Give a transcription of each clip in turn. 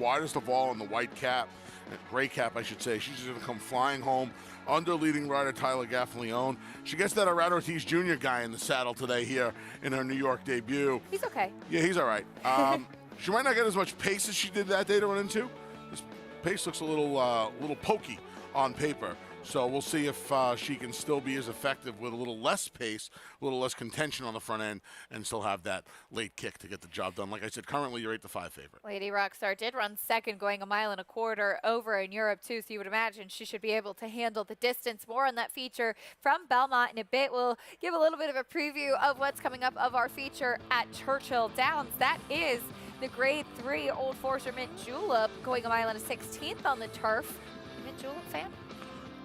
widest of all in the white cap, gray cap, I should say. She's just going to come flying home under leading rider Tyler Gaffalione. She gets that Arad Ortiz Jr. guy in the saddle today here in her New York debut. He's okay. Yeah, he's all right. She might not get as much pace as she did that day to run into. This pace looks a little pokey on paper. So we'll see if she can still be as effective with a little less pace, a little less contention on the front end, and still have that late kick to get the job done. Like I said, currently you're 8-5 favorite. Lady Rockstar did run second, going 1.25 miles over in Europe too, so you would imagine she should be able to handle the distance. More on that feature from Belmont in a bit. We'll give a little bit of a preview of what's coming up of our feature at Churchill Downs. That is the Grade 3 Old Forester Mint Julep, going 1.16 miles on the turf. You a Mint Julep fan?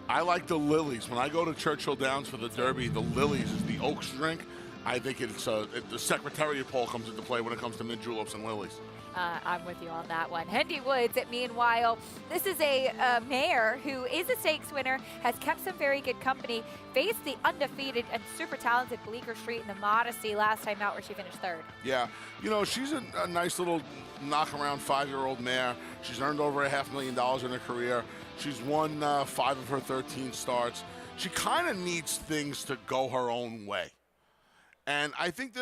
I like the Lilies. When I go to Churchill Downs for the Derby, the Lilies is the Oaks drink. I think it's the Secretariat poll comes into play when it comes to mint juleps and lilies. I'm with you on that one. Hendy Woods, meanwhile, this is a mare who is a stakes winner, has kept some very good company, faced the undefeated and super talented Bleecker Street in the Modesty last time out where she finished third. Yeah, you know, she's a nice little knock-around 5-year-old mare. She's earned over $500,000 in her career. She's won 5 of her 13 starts. She kind of needs things to go her own way. And I think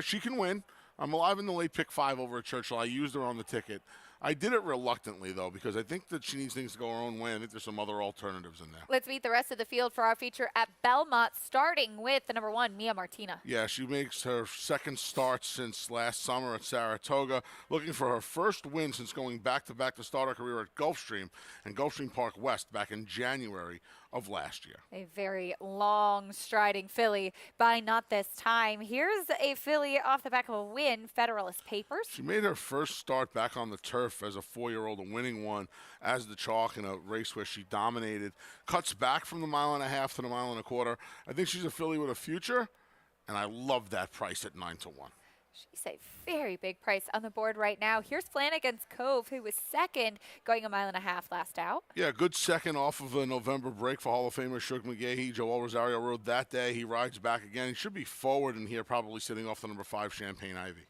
she can win. I'm alive in the late pick 5 over at Churchill. I used her on the ticket. I did it reluctantly, though, because I think that she needs things to go her own way. I think there's some other alternatives in there. Let's meet the rest of the field for our feature at Belmont, starting with the number 1, Mia Martina. Yeah, she makes her second start since last summer at Saratoga, looking for her first win since going back-to-back to start her career at Gulfstream and Gulfstream Park West back in January of last year. A very long striding filly by Not This Time. Here's a filly off the back of a win, Federalist Papers. She made her first start back on the turf as a 4-year-old, a winning one as the chalk in a race where she dominated. Cuts back from the 1.5 miles to the 1.25 miles. I think she's a filly with a future, and I love that price at 9-1. She's a very big price on the board right now. Here's Flanagan's Cove, who was second, going 1.5 miles last out. Yeah, good second off of a November break for Hall of Famer Shug McGahee. Joel Rosario rode that day. He rides back again. He should be forward in here, probably sitting off the number 5, Champagne Ivy.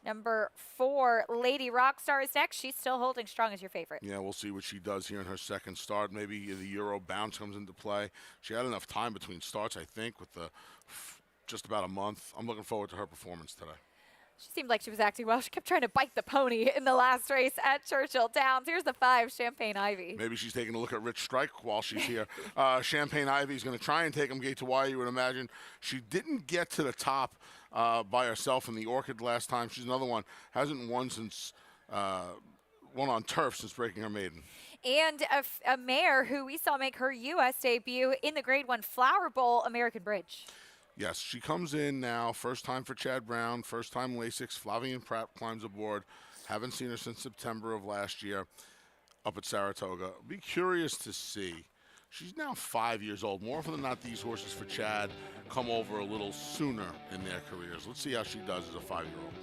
Number 4, Lady Rockstar is next. She's still holding strong as your favorite. Yeah, we'll see what she does here in her second start. Maybe the Euro bounce comes into play. She had enough time between starts, I think, with the just about a month. I'm looking forward to her performance today. She seemed like she was acting well. She kept trying to bite the pony in the last race at Churchill Downs. Here's the 5, Champagne Ivy. Maybe she's taking a look at Rich Strike while she's here. Champagne Ivy is going to try and take him gate to wire, you would imagine. She didn't get to the top by herself in the Orchid last time. She's another one. Hasn't won since won on turf since breaking her maiden. And a mare who we saw make her U.S. debut in the Grade 1 Flower Bowl, American Bridge. Yes, she comes in now, first time for Chad Brown, first time Lasix. Flavian Pratt climbs aboard. Haven't seen her since September of last year up at Saratoga. Be curious to see. She's now 5 years old. More often than not, these horses for Chad come over a little sooner in their careers. Let's see how she does as a 5-year-old.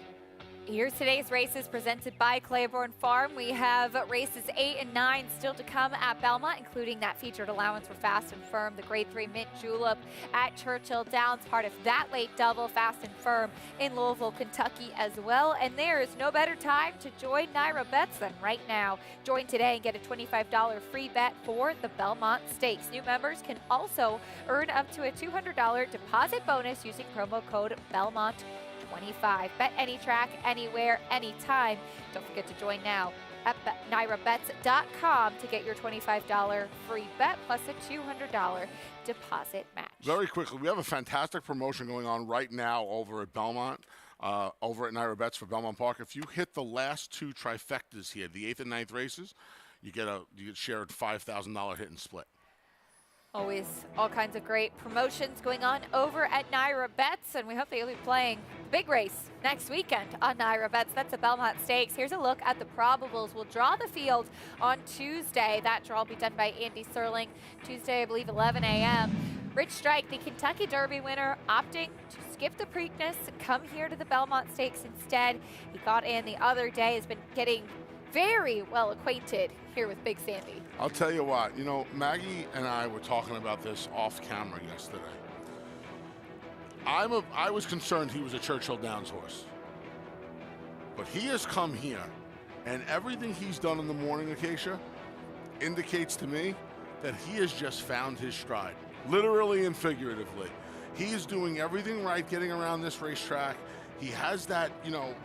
Here's today's races presented by Claiborne Farm. We have races 8 and 9 still to come at Belmont, including that featured allowance for Fast and Firm, the Grade 3 Mint Julep at Churchill Downs, part of that late double, Fast and Firm in Louisville, Kentucky as well. And there is no better time to join Naira Bets than right now. Join today and get a $25 free bet for the Belmont Stakes. New members can also earn up to a $200 deposit bonus using promo code BELMONT25. Bet any track, anywhere, anytime. Don't forget to join now at NairaBets.com to get your $25 free bet plus a $200 deposit match. Very quickly, we have a fantastic promotion going on right now over at Belmont, over at Naira Bets for Belmont Park. If you hit the last 2 trifectas here, the 8th and 9th races, you get shared $5,000 hit and split. Always all kinds of great promotions going on over at Naira Bets, and we hope that you'll be playing the big race next weekend on Naira Bets. That's the Belmont Stakes. Here's a look at the probables. We'll draw the field on Tuesday. That draw will be done by Andy Serling. Tuesday, I believe, 11 a.m. Rich Strike, the Kentucky Derby winner, opting to skip the Preakness, come here to the Belmont Stakes instead. He got in the other day, has been getting very well acquainted here with Big Sandy. I'll tell you what, Maggie and I were talking about this off camera yesterday. I was concerned he was a Churchill Downs horse. But he has come here And everything he's done in the morning, Acacia, indicates to me that he has just found his stride, literally and figuratively. He is doing everything right, getting around this racetrack. He has that,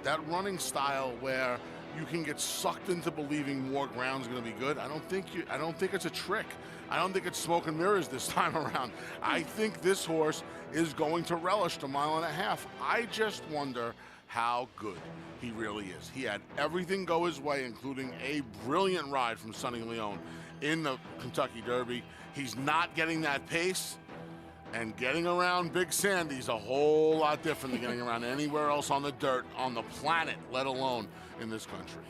that running style where you can get sucked into believing more ground's going to be good. I don't think it's a trick. I don't think it's smoke and mirrors this time around. I think this horse is going to relish the 1.5 miles. I just wonder how good he really is. He had everything go his way, including a brilliant ride from Sonny Leone in the Kentucky Derby. He's not getting that pace, and getting around Big Sandy's a whole lot different than getting around anywhere else on the dirt on the planet, let alone in this country.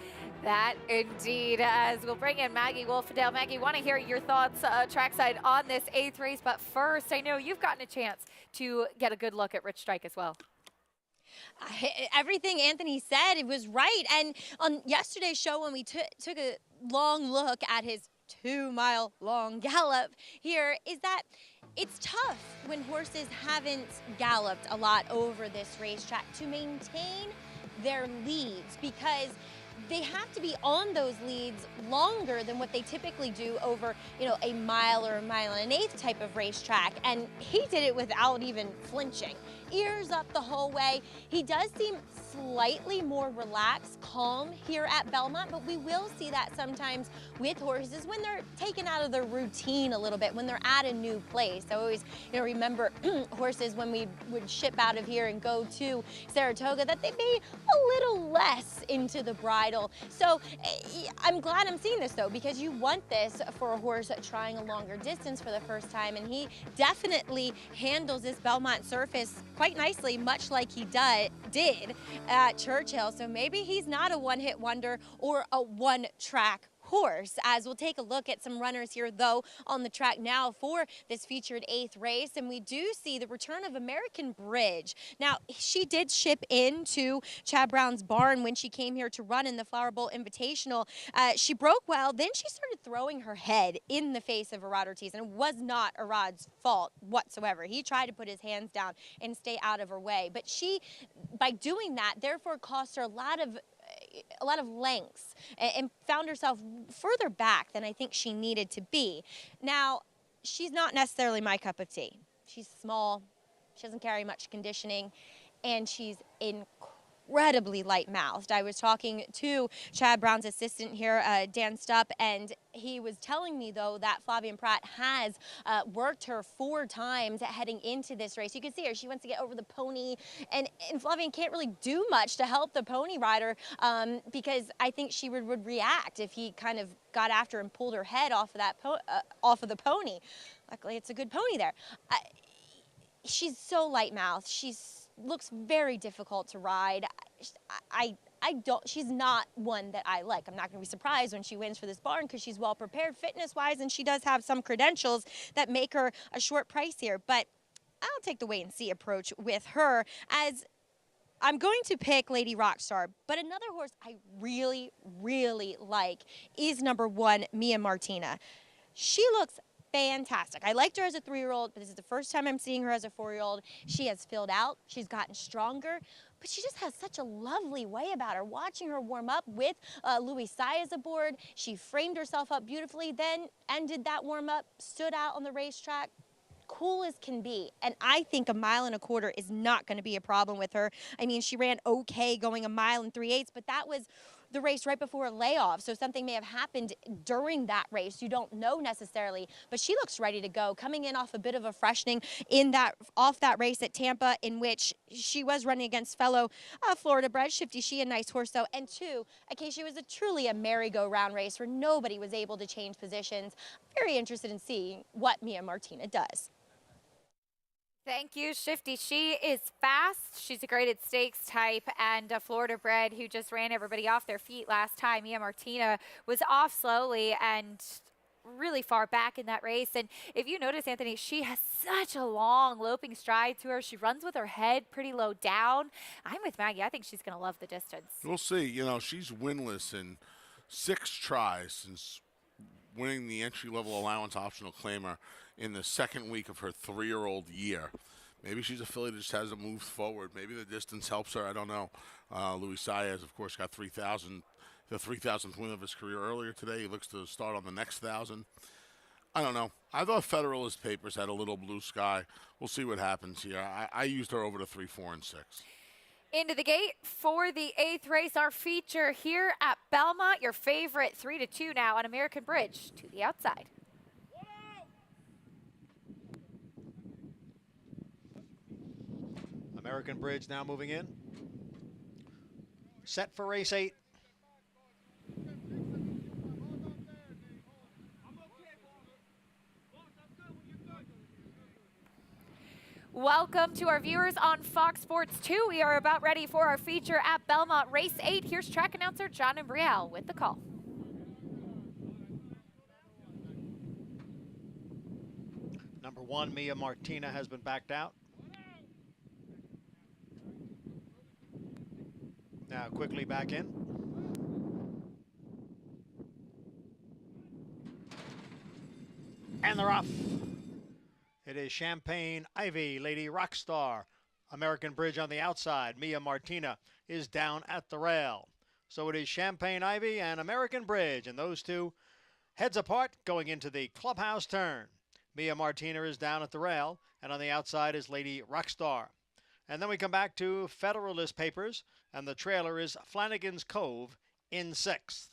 That indeed, as we'll bring in Maggie Wolfendale. Maggie, want to hear your thoughts trackside on this 8th race, but first, I know you've gotten a chance to get a good look at Rich Strike as well. Everything Anthony said, it was right. And on yesterday's show, when we took a long look at his 2-mile long gallop here, is that it's tough when horses haven't galloped a lot over this racetrack to maintain their leads, because they have to be on those leads longer than what they typically do over, a mile or a 1.1 miles type of racetrack. And he did it without even flinching. Ears up the whole way. He does seem slightly more relaxed, calm here at Belmont, but we will see that sometimes with horses when they're taken out of their routine a little bit, when they're at a new place. I always, remember horses when we would ship out of here and go to Saratoga, that they be a little less into the bridle. So I'm glad I'm seeing this though, because you want this for a horse trying a longer distance for the first time, and he definitely handles this Belmont surface quite nicely, much like he did at Churchill. So maybe he's not a one-hit wonder or a one-track horse, as we'll take a look at some runners here though on the track now for this featured 8th race. And we do see the return of American Bridge. Now, she did ship into Chad Brown's barn when she came here to run in the Flower Bowl Invitational. She broke well, then she started throwing her head in the face of Arad Ortiz, and it was not Arad's fault whatsoever. He tried to put his hands down and stay out of her way, but she, by doing that, therefore cost her a lot of lengths and found herself further back than I think she needed to be. Now, she's not necessarily my cup of tea. She's small, she doesn't carry much conditioning, and she's incredibly light-mouthed. I was talking to Chad Brown's assistant here, Dan Stupp, and he was telling me, though, that Flavien Prat has worked her 4 times heading into this race. You can see her. She wants to get over the pony, and Flavien can't really do much to help the pony rider because I think she would react if he kind of got after and pulled her head off of that off of the pony. Luckily, it's a good pony there. She's so light-mouthed. Looks very difficult to ride. She's not one that I like. I'm not going to be surprised when she wins for this barn, because she's well prepared fitness-wise, and she does have some credentials that make her a short price here. But I'll take the wait-and-see approach with her, as I'm going to pick Lady Rockstar. But another horse I really, really like is number 1, Mia Martina. She looks fantastic. I liked her as a 3-year-old, but this is the first time I'm seeing her as a 4-year-old. She has filled out, she's gotten stronger, but she just has such a lovely way about her. Watching her warm up with Louis Saez aboard, she framed herself up beautifully, then ended that warm up, stood out on the racetrack, cool as can be. And I think 1.25 miles is not going to be a problem with her. I mean, she ran okay going 1 mile and 3/8, but that was the race right before a layoff, so something may have happened during that race. You don't know necessarily, but she looks ready to go, coming in off a bit of a freshening off that race at Tampa, in which she was running against fellow Florida bred Shifty She, a nice horse though, and 2, Acacia, was truly a merry-go-round race where nobody was able to change positions. Very interested in seeing what Mia Martina does. Thank you, Shifty. She is fast. She's a graded stakes type, and a Florida bred who just ran everybody off their feet last time. Mia Martina was off slowly and really far back in that race. And if you notice, Anthony, she has such a long loping stride to her. She runs with her head pretty low down. I'm with Maggie. I think she's going to love the distance. We'll see. She's winless in 6 tries since winning the entry-level allowance optional claimer in the 2nd week of her 3-year-old year. Maybe she's a filly that just hasn't moved forward. Maybe the distance helps her. I don't know. Louis Saez, of course, got 3,000 the 3,000th win of his career earlier today. He looks to start on the next 1,000. I don't know. I thought Federalist Papers had a little blue sky. We'll see what happens here. I used her over to 3, 4, and 6. Into the gate for the 8th race, our feature here at Belmont. Your favorite 3-2 now on American Bridge to the outside. American Bridge now moving in. Set for race 8. Welcome to our viewers on Fox Sports 2. We are about ready for our feature at Belmont Race 8. Here's track announcer John Embriel with the call. Number 1, Mia Martina, has been backed out. Now quickly back in. And they're off. It is Champagne Ivy, Lady Rockstar. American Bridge on the outside. Mia Martina is down at the rail. So it is Champagne Ivy and American Bridge, and those two heads apart going into the clubhouse turn. Mia Martina is down at the rail, and on the outside is Lady Rockstar. And then we come back to Federalist Papers, and the trailer is Flanagan's Cove in 6th.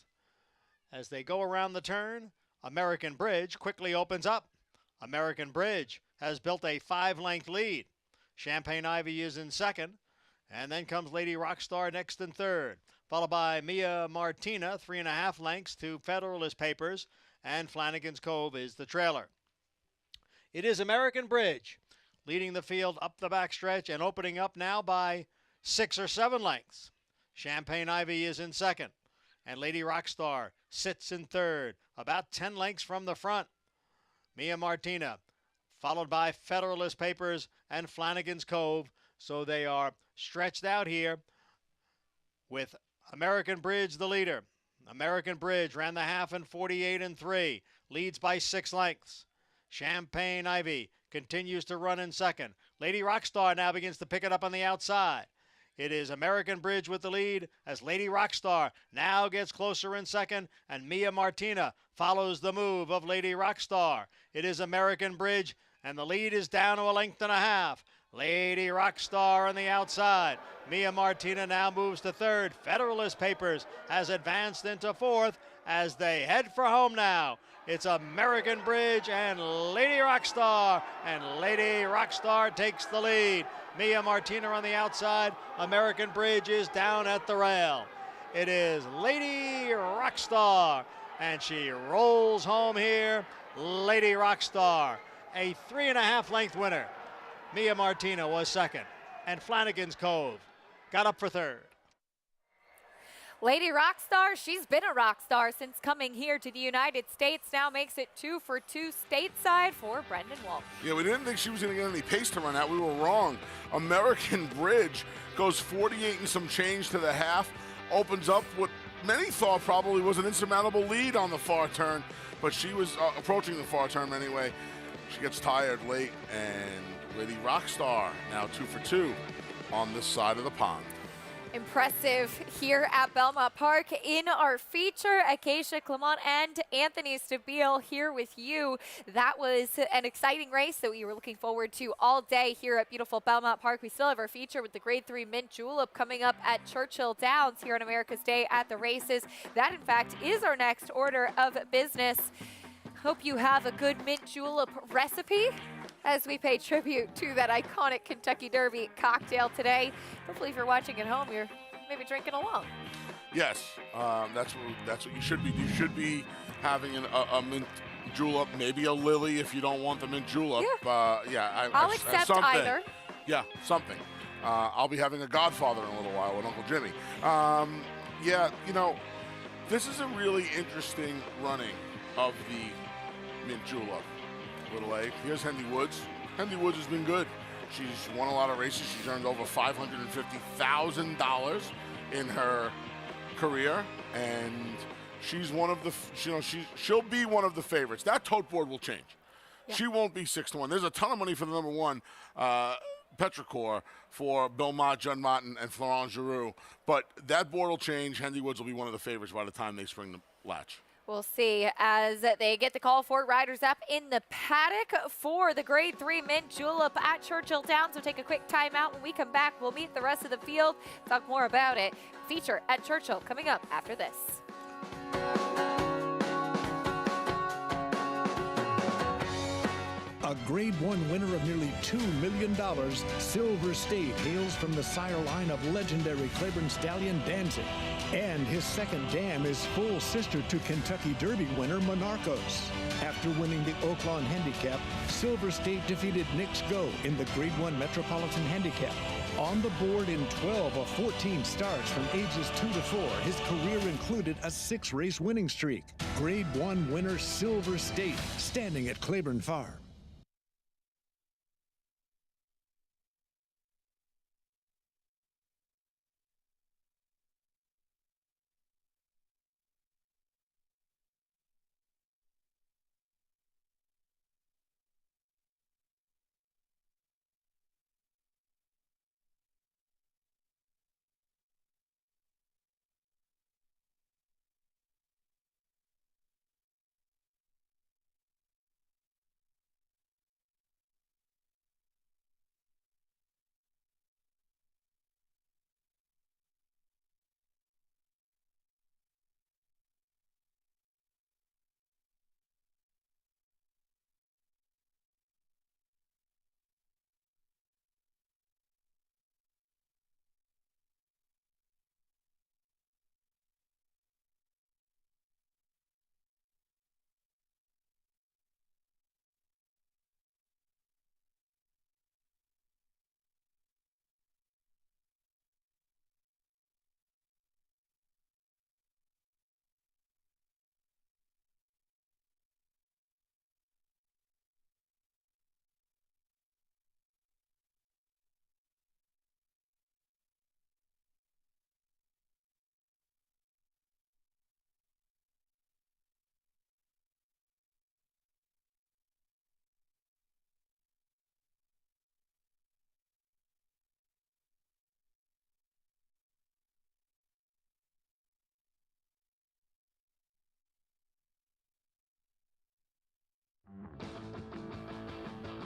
As they go around the turn, American Bridge quickly opens up. American Bridge has built a 5-length lead. Champagne Ivy is in 2nd, and then comes Lady Rockstar next in 3rd, followed by Mia Martina, 3.5 lengths to Federalist Papers, and Flanagan's Cove is the trailer. It is American Bridge leading the field up the backstretch and opening up now by 6 or 7 lengths. Champagne Ivy is in 2nd, and Lady Rockstar sits in 3rd, about 10 lengths from the front. Mia Martina, followed by Federalist Papers and Flanagan's Cove. So they are stretched out here with American Bridge the leader. American Bridge ran the half in 48-3, leads by 6 lengths. Champagne Ivy continues to run in 2nd. Lady Rockstar now begins to pick it up on the outside. It is American Bridge with the lead as Lady Rockstar now gets closer in 2nd, and Mia Martina follows the move of Lady Rockstar. It is American Bridge, and the lead is down to 1.5 lengths. Lady Rockstar on the outside. Mia Martina now moves to 3rd. Federalist Papers has advanced into 4th as they head for home now. It's American Bridge and Lady Rockstar, and Lady Rockstar takes the lead. Mia Martina on the outside. American Bridge is down at the rail. It is Lady Rockstar, and she rolls home here. Lady Rockstar, a 3.5 length winner. Mia Martina was 2nd, and Flanagan's Cove got up for 3rd. Lady Rockstar, she's been a rock star since coming here to the United States. Now makes it 2 for 2 stateside for Brendan Wolf. Yeah, we didn't think she was going to get any pace to run out. We were wrong. American Bridge goes 48 and some change to the half, opens up what many thought probably was an insurmountable lead on the far turn, but she was approaching the far turn anyway. She gets tired late, and Lady Rockstar now 2 for 2 on this side of the pond. Impressive here at Belmont Park. In our feature, Acacia Clement and Anthony Stabile here with you. That was an exciting race that we were looking forward to all day here at beautiful Belmont Park. We still have our feature with the Grade 3 Mint Julep coming up at Churchill Downs here on America's Day at the races. That, in fact, is our next order of business. Hope you have a good mint julep recipe as we pay tribute to that iconic Kentucky Derby cocktail today. Hopefully if you're watching at home, you're maybe drinking along. Yes, that's what you should be. You should be having a mint julep, maybe a lily if you don't want the mint julep. Yeah, I'll accept something. either. Yeah, something. I'll be having a Godfather in a little while with Uncle Jimmy. Yeah, you know, this is a really interesting running of the mint julep. Little A. Here's Hendy Woods. Hendy Woods has been good. She's won a lot of races. She's earned over $550,000 in her career, and she's one of the, she'll be one of the favorites. That tote board will change. Yeah. She won't be 6-1. There's a ton of money for the number 1. Petrichor for Belmont, Juddmonte, and Florent Giroux. But that board will change. Hendy Woods will be one of the favorites by the time they spring the latch. We'll see as they get the call for it. Riders up in the paddock for the Grade 3 Mint Julep at Churchill Downs. We'll take a quick timeout. When we come back, we'll meet the rest of the field, talk more about it. Feature at Churchill coming up after this. A Grade 1 winner of nearly $2 million, Silver State hails from the sire line of legendary Claiborne stallion Danzig. And his second dam is full sister to Kentucky Derby winner Monarchos. After winning the Oaklawn Handicap, Silver State defeated Knicks Go in the Grade 1 Metropolitan Handicap. On the board in 12 of 14 starts from ages 2 to 4, his career included a 6-race winning streak. Grade 1 winner Silver State, standing at Claiborne Farm.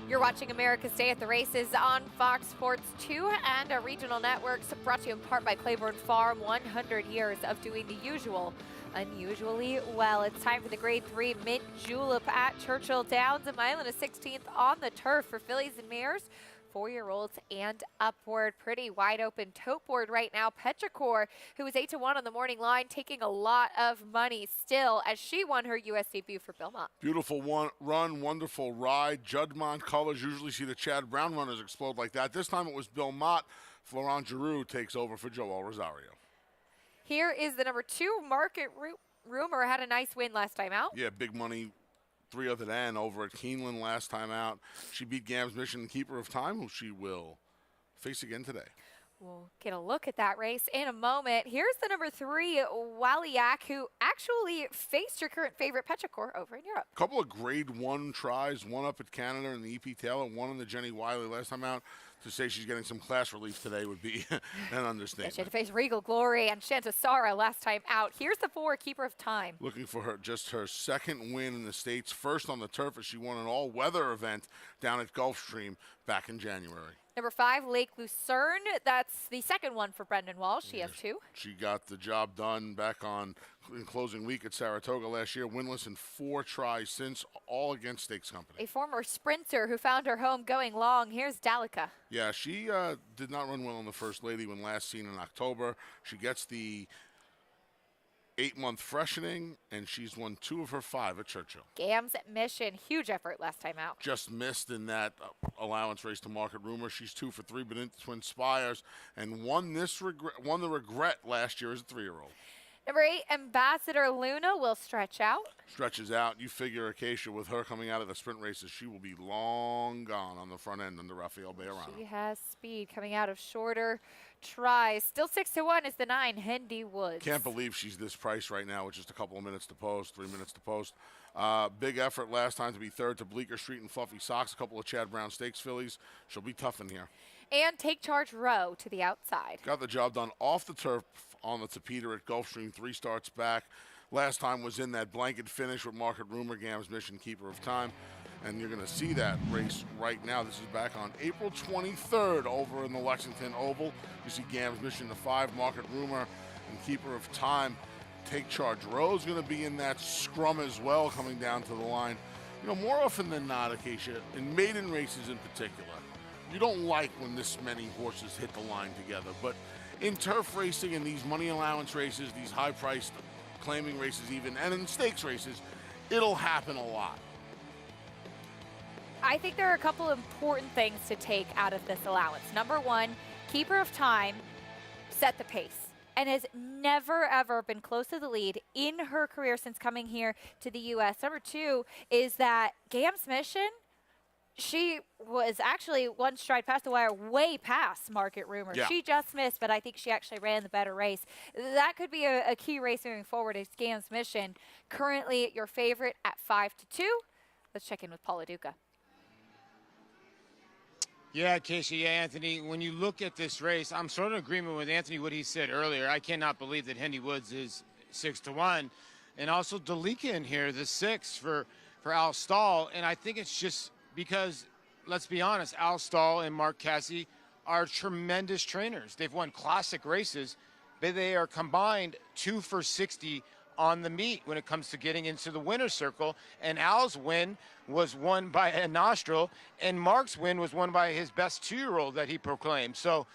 You're watching America's Day at the Races on Fox Sports 2 and our regional networks, brought to you in part by Claiborne Farm. 100 years of doing the usual unusually well. It's time for the Grade 3 Mint Julep at Churchill Downs, a mile and a 16th on the turf for fillies and mares, 4-year-olds and upward. Pretty wide open tote board right now. Petrichor, who was 8-1 on the morning line, taking a lot of money still as she won her U.S. debut for Belmont. Beautiful run, wonderful ride. Juddmonte colors, usually see the Chad Brown runners explode like that. This time it was Belmont. Florent Giroux takes over for Joel Rosario. Here is the number 2, Market Rumor, had a nice win last time out. Yeah, big money. 3 other than over at Keeneland last time out. She beat Gam's Mission, Keeper of Time, who she will face again today. We'll get a look at that race in a moment. Here's the number 3, Waliak, who actually faced your current favorite Petrichor over in Europe. A couple of Grade 1 tries, one up at Canada in the EP Taylor, one in the Jenny Wiley last time out. To say she's getting some class relief today would be an understatement. Yeah, she had to face Regal Glory and Shantasara last time out. Here's the 4, Keeper of Time. Looking for her second win in the States, first on the turf as she won an all-weather event down at Gulfstream back in January. Number 5, Lake Lucerne. That's the second one for Brendan Walsh. She has 2. She got the job done back in closing week at Saratoga last year. Winless in 4 tries since, all against Stakes Company. A former sprinter who found her home going long. Here's Dalica. Yeah, she did not run well in the First Lady when last seen in October. She gets the 8-month freshening, and she's won 2 of her 5 at Churchill. Gam's Mission, huge effort last time out. Just missed in that allowance race to Market Rumor. She's 2 for 3, but into Twin Spires, and won the regret last year as a 3-year-old. Number 8, Ambassador Luna will stretch out. Stretches out. You figure Acacia, with her coming out of the sprint races, she will be long gone on the front end under Rafael Bejarano. She has speed coming out of shorter tries. Still 6-1 is the 9, Hendy Woods. Can't believe she's this price right now with just a couple of minutes to post, 3 minutes to post. Big effort last time to be third to Bleecker Street and Fluffy Socks, a couple of Chad Brown Stakes fillies. She'll be tough in here. And Take Charge Row to the outside. Got the job done off the turf on the Tapeta at Gulfstream, 3 starts back. Last time was in that blanket finish with Market Rumor, Gam's Mission, Keeper of Time. And you're going to see that race right now. This is back on April 23rd over in the Lexington Oval. You see Gam's Mission, the 5, Market Rumor, and Keeper of Time. Take Charge Row is going to be in that scrum as well, coming down to the line. You know, more often than not, Acacia, in maiden races in particular, you don't like when this many horses hit the line together. But in turf racing and these money allowance races, these high-priced claiming races even, and in stakes races, it'll happen a lot. I think there are a couple of important things to take out of this allowance. Number one, Keeper of Time set the pace and has never, ever been close to the lead in her career since coming here to the U.S. Number two is that Gam's Mission, she was actually one stride past the wire, way past Market Rumor. Yeah. She just missed, but I think she actually ran the better race. That could be a key race moving forward is Gam's Mission. Currently your favorite at 5-2. Let's check in with Paula Duca. Yeah, Casey, yeah, Anthony, when you look at this race, I'm sort of in agreement with Anthony, what he said earlier. I cannot believe that Hendy Woods is 6-1. And also Delika in here, the 6 for Al Stahl. And I think it's just because, let's be honest, Al Stahl and Mark Casse are tremendous trainers. They've won classic races, but they are combined 2 for 60 on the meet when it comes to getting into the winner's circle. And Al's win was won by a nostril, and Mark's win was won by his best 2-year-old that he proclaimed. So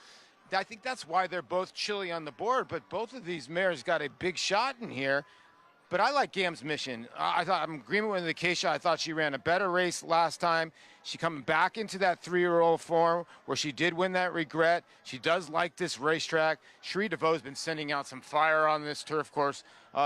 I think that's why they're both chilly on the board, but both of these mares got a big shot in here. But I like Gam's Mission. I'm in agreement with Acacia. I thought she ran a better race last time. She coming back into that 3-year-old form where she did win that regret. She does like this racetrack. Cherie DeVaux's been sending out some fire on this turf course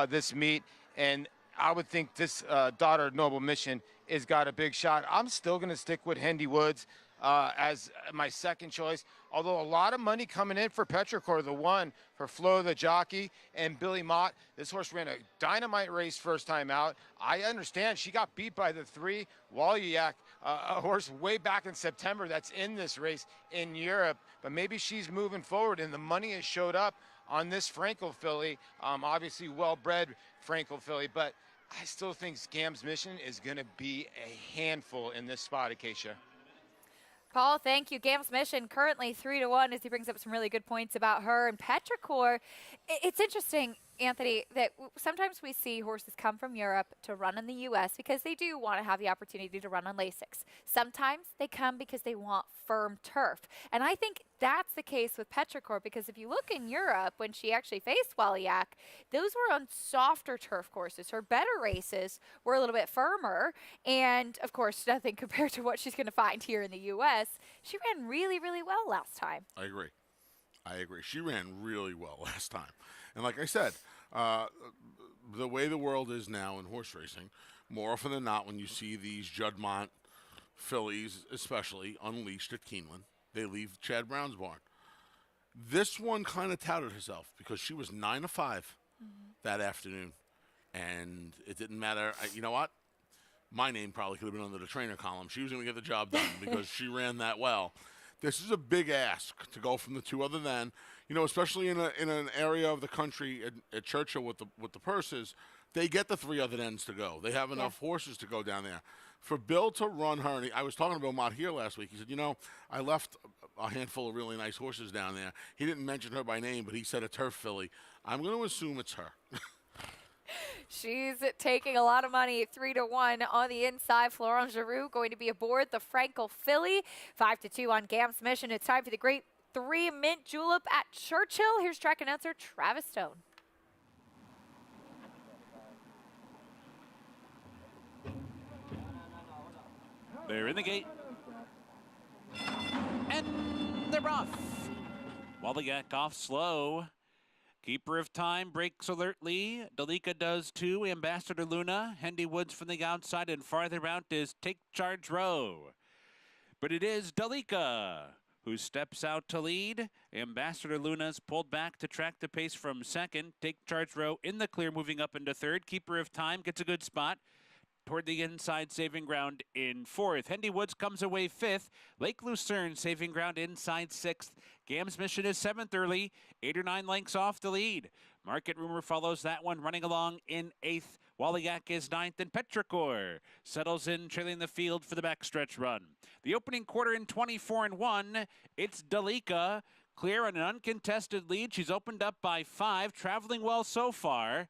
this meet. And I would think this daughter of Noble Mission has got a big shot. I'm still going to stick with Hendy Woods as my second choice. Although a lot of money coming in for Petrichor, the 1, for Flo the jockey, and Billy Mott. This horse ran a dynamite race first time out. I understand she got beat by the 3, Walyak, a horse way back in September that's in this race in Europe. But maybe she's moving forward, and the money has showed up on this Frankel filly. Obviously well-bred Frankel filly, but I still think Gam's Mission is going to be a handful in this spot, Acacia. Paul, thank you. Gam's Mission currently 3-1 as he brings up some really good points about her. And Petrichor, it's interesting, Anthony, that sometimes we see horses come from Europe to run in the U.S. because they do want to have the opportunity to run on Lasix. Sometimes they come because they want firm turf. And I think that's the case with Petrichor because if you look in Europe, when she actually faced Walyak, those were on softer turf courses. Her better races were a little bit firmer. And, of course, nothing compared to what she's going to find here in the U.S. She ran really, really well last time. I agree. She ran really well last time. And like I said, the way the world is now in horse racing, more often than not, when you see these Juddmonte fillies, especially unleashed at Keeneland, they leave Chad Brown's barn. This one kind of touted herself because she was 9-5 that afternoon, and it didn't matter. You know what? My name probably could have been under the trainer column. She was going to get the job done because she ran that well. This is a big ask to go from the 2 other than, you know, especially in an area of the country at Churchill with the purses, they get the 3 other ends to go. They have enough horses to go down there. For Bill to run her, and I was talking to Bill Mott here last week. He said, you know, I left a handful of really nice horses down there. He didn't mention her by name, but he said a turf filly. I'm going to assume it's her. She's taking a lot of money, 3-1 on the inside. Florent Giroux going to be aboard the Frankel filly. 5-2 on Gam's Mission. It's time for the Grade 3 Mint Julep at Churchill. Here's track announcer Travis Stone. They're in the gate. And they're off. Walyak off slow. Keeper of Time breaks alertly. Delika does too. Ambassador Luna. Hendy Woods from the outside, and farther out is Take Charge Row. But it is Delika who steps out to lead. Ambassador Luna's pulled back to track the pace from second. Take Charge Row in the clear, moving up into third. Keeper of Time gets a good spot. toward the inside, saving ground in 4th. Hendy Woods comes away 5th. Lake Lucerne saving ground inside 6th. Gam's Mission is 7th early, 8 or 9 lengths off the lead. Market Rumor follows that one, running along in 8th. Waliak is 9th, and Petrichor settles in, trailing the field for the backstretch run. The opening quarter in 24-1, it's Dalika, clear on an uncontested lead. She's opened up by 5, traveling well so far.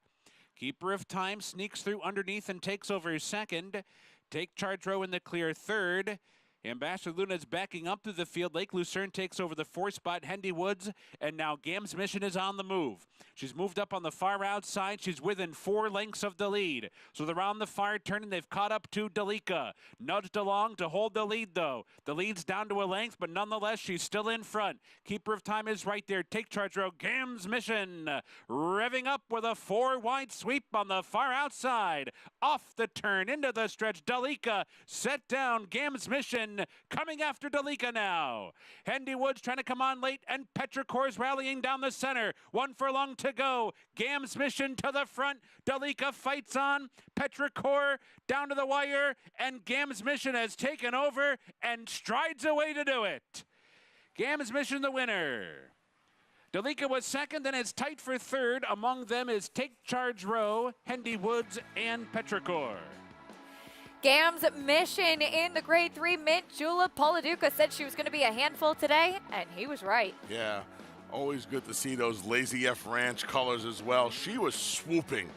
Keeper of Time sneaks through underneath and takes over 2nd. Take Charge Row in the clear 3rd. Ambassador Luna's backing up through the field. Lake Lucerne takes over the 4th spot. Hendy Woods, and now Gam's Mission is on the move. She's moved up on the far outside. She's within 4 lengths of the lead. So they're on the far turn, and they've caught up to Dalika. Nudged along to hold the lead, though. The lead's down to a length, but nonetheless, she's still in front. Keeper of Time is right there. Take Charge Row. Gam's Mission revving up with a 4-wide sweep on the far outside. Off the turn, into the stretch. Dalika set down. Gam's Mission coming after Dalika now. Hendy Woods trying to come on late, and Petrichor's rallying down the center. 1 furlong to go. Gam's Mission to the front. Dalika fights on. Petrichor down to the wire, and Gam's Mission has taken over and strides away to do it. Gam's Mission the winner. Dalika was 2nd, and it's tight for 3rd. Among them is Take Charge Row, Hendy Woods, and Petrichor. Gam's Mission in the Grade 3 Mint Julep. Paula Duca said she was going to be a handful today, and he was right. Yeah, always good to see those Lazy F Ranch colors as well. She was swooping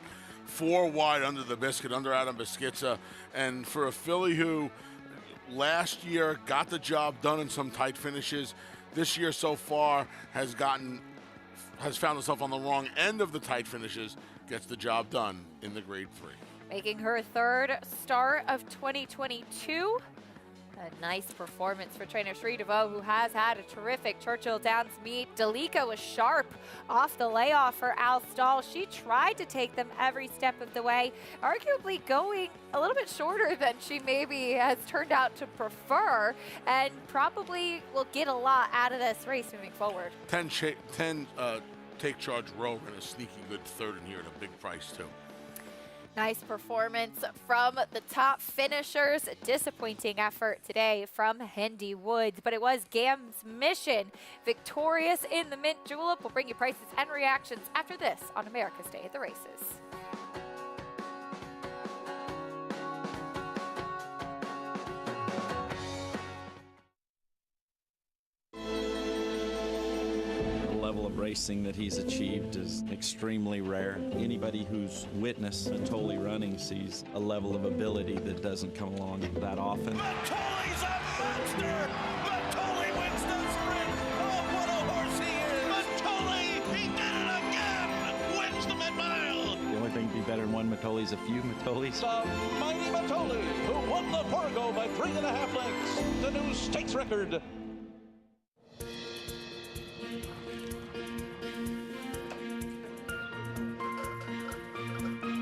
4 wide under the biscuit, under Adam Beschizza. And for a filly who last year got the job done in some tight finishes, this year so far has found herself on the wrong end of the tight finishes, gets the job done in the Grade 3. Making her 3rd start of 2022. A nice performance for trainer Sri DeVoe, who has had a terrific Churchill Downs meet. Dalika was sharp off the layoff for Al Stahl. She tried to take them every step of the way, arguably going a little bit shorter than she maybe has turned out to prefer, and probably will get a lot out of this race moving forward. 10 Take Charge Row and a sneaky good 3rd in here at a big price too. Nice performance from the top finishers. A disappointing effort today from Hendy Woods, but it was Gam's Mission victorious in the Mint Julep. We'll bring you prices and reactions after this on America's Day at the Races. Of racing that he's achieved is extremely rare. Anybody who's witnessed Matoli running sees a level of ability that doesn't come along that often. Matoli's a monster! Matoli wins the sprint! Oh, what a horse he is! Matoli, he did it again! Wins the mid-mile! The only thing to be better than one Matoli's a few Matolis. The mighty Matoli, who won the Fargo by 3.5 lengths, the new stakes record.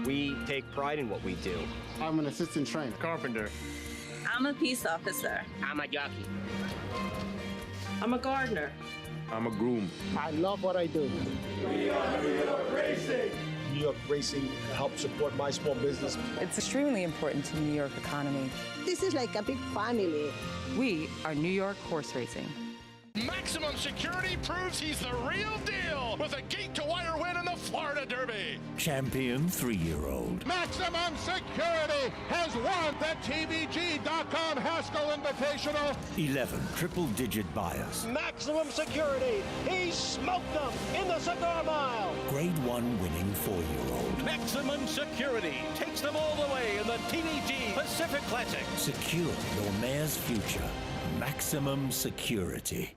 We take pride in what we do. I'm an assistant trainer. Carpenter. I'm a peace officer. I'm a jockey. I'm a gardener. I'm a groom. I love what I do. We are New York Racing. New York Racing helps support my small business. It's extremely important to the New York economy. This is like a big family. We are New York Horse Racing. Maximum Security proves he's the real deal with a gate-to-wire win in the Florida Derby. Champion 3-year-old. Maximum Security has won the TVG.com Haskell Invitational. 11 triple-digit bias. Maximum Security, he smoked them in the Cigar Mile. Grade 1 winning 4-year-old. Maximum Security takes them all the way in the TVG Pacific Classic. Secure your mare's future. Maximum Security.